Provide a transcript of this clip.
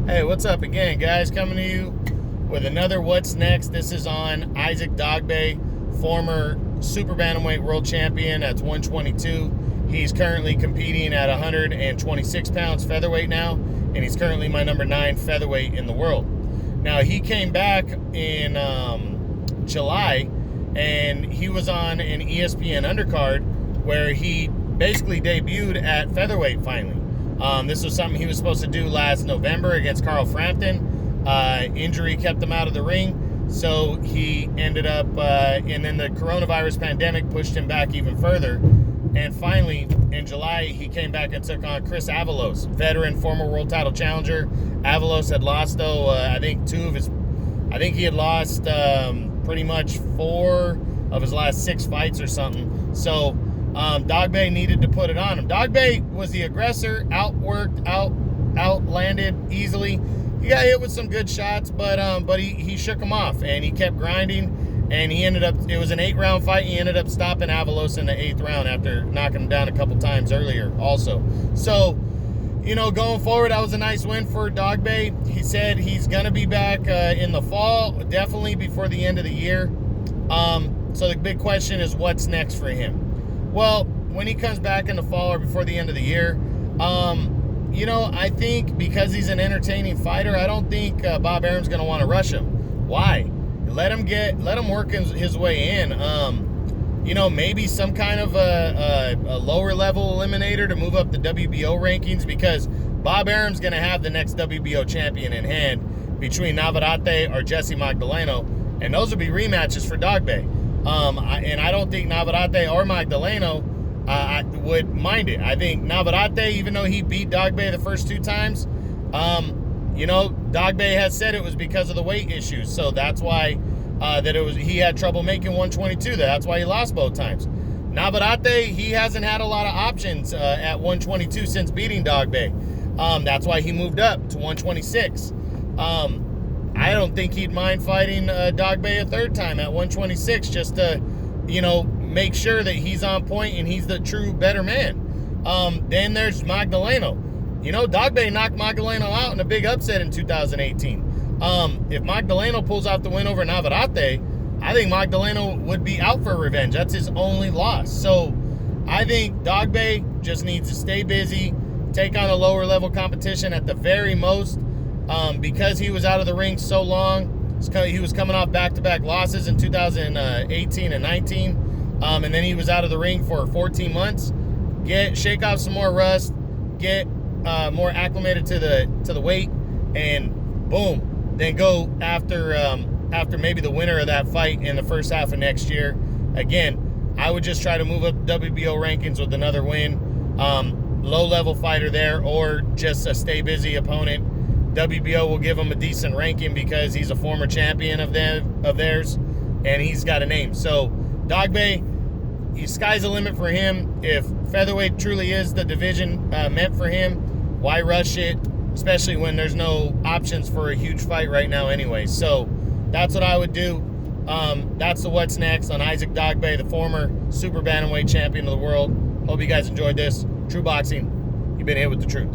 Hey, what's up again, guys? Coming to you with another What's Next. This is on Issac Dogboe, former super bantamweight world champion. That's 122. He's currently competing at 126 pounds featherweight now, and he's currently my number 9 featherweight in the world. Now, he came back in July, and he was on an ESPN undercard where he basically debuted at featherweight finally. This was something he was supposed to do last November against Carl Frampton. Injury kept him out of the ring, so he ended up, and then the coronavirus pandemic pushed him back even further. And finally, in July, he came back and took on Chris Avalos, veteran, former world title challenger. Avalos had lost, though, I think he had lost pretty much 4 of his last 6 fights or something. So Dogboe needed to put it on him. Dogboe was the aggressor, outworked, outlanded easily. He got hit with some good shots, but he shook him off, and he kept grinding, and he ended up, it was an 8-round fight. He ended up stopping Avalos in the 8th round after knocking him down a couple times earlier also. So, you know, going forward, that was a nice win for Dogboe. He said he's going to be back in the fall, definitely before the end of the year. So the big question is, what's next for him? Well, when he comes back in the fall or before the end of the year, you know, I think because he's an entertaining fighter, I don't think Bob Arum's going to want to rush him. Why? Let him work his way in. You know, maybe some kind of a lower level eliminator to move up the WBO rankings, because Bob Arum's going to have the next WBO champion in hand between Navarrete or Jesse Magdaleno, and those would be rematches for Dogboe. And I don't think Navarrete or Magdaleno would mind it. I think Navarrete, even though he beat Dogboe the first 2 times, you know, Dogboe has said it was because of the weight issues. So that's why he had trouble making 122. That's why he lost both times. Navarrete, he hasn't had a lot of options at 122 since beating Dogboe. That's why he moved up to 126. I don't think he'd mind fighting Dogboe a 3rd time at 126 just to, you know, make sure that he's on point and he's the true better man. Then there's Magdaleno. You know, Dogboe knocked Magdaleno out in a big upset in 2018. If Magdaleno pulls out the win over Navarrete, I think Magdaleno would be out for revenge. That's his only loss. So I think Dogboe just needs to stay busy, take on a lower level competition at the very most. Because he was out of the ring so long, he was coming off back-to-back losses in 2018 and 19, and then he was out of the ring for 14 months. Shake off some more rust, get more acclimated to the weight, and boom, then go after maybe the winner of that fight in the first half of next year. Again, I would just try to move up WBO rankings with another win, low-level fighter there, or just a stay-busy opponent. WBO will give him a decent ranking because he's a former champion of theirs, and he's got a name. So Dogboe, sky's the limit for him. If featherweight truly is the division meant for him, why rush it, especially when there's no options for a huge fight right now anyway. So that's what I would do. That's the What's Next on Issac Dogboe, the former super bantamweight champion of the world. Hope you guys enjoyed this. True Boxing, you've been hit with the truth.